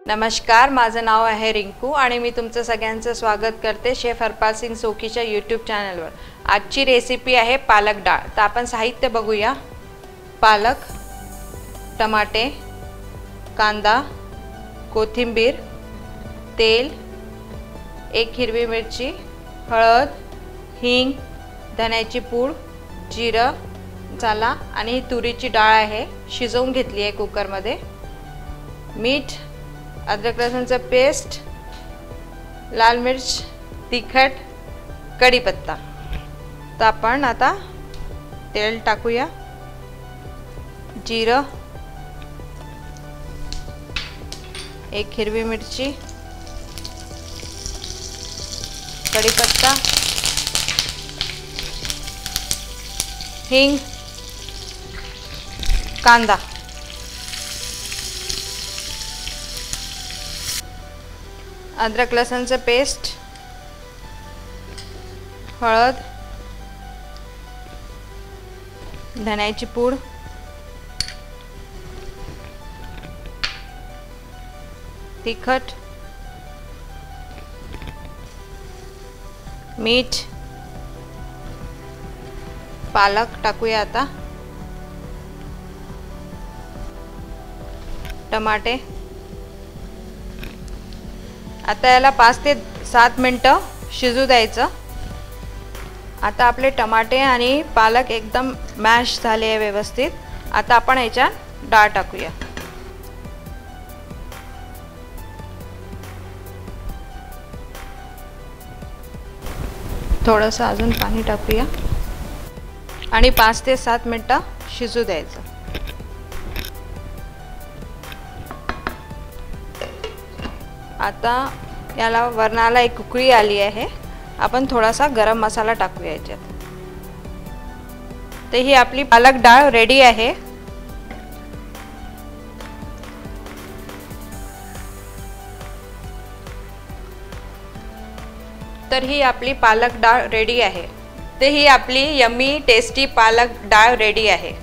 नमस्कार, माझं नाव आहे रिंकू आणि मी तुमचं सगळ्यांचं स्वागत करते शेफ हरपाल सिंग सोखीच्या यूट्यूब चॅनलवर। आजची रेसिपी आहे पालक डाळ। तर आपण साहित्य बघूया। पालक, टमाटे, कांदा, कोथिंबीर, तेल, एक हिरवी मिरची, हळद, हिंग, धण्याची पूड, जिरं, मसाला आणि तुरीची डाळ आहे, शिजवून घेतली आहे कुकरमध्ये। मीठ, अदरक लसूणचं पेस्ट, लाल मिर्च, तिखट, कढीपत्ता। तर आपण आता तेल टाकूया। जिरं, एक हिरवी मिरची, कढीपत्ता, हिंग, कांदा, अदरक लसूणचं पेस्ट, हळद, धण्याची पूड, तिखट, मीठ, पालक टाकूया आता, टमाटे। आता याला 5 ते 7 मिनिटं शिजू द्यायचं। आता आपले टमाटे आणि पालक एकदम मॅश झाले आहे व्यवस्थित। आता आपण याच्यात डाळ टाकूया। थोडंसं अजून पाणी टाकूया आणि 5 ते 7 मिनिटं शिजू द्यायचं। आता याला वरणाला एक उकळी आली आहे। आपण थोडासा गरम मसाला टाकूया याच्यात। तर ही आपली पालक डाळ रेडी आहे। तर ही आपली पालक डाळ रेडी आहे। तर ही आपली यम्मी टेस्टी पालक डाळ रेडी आहे।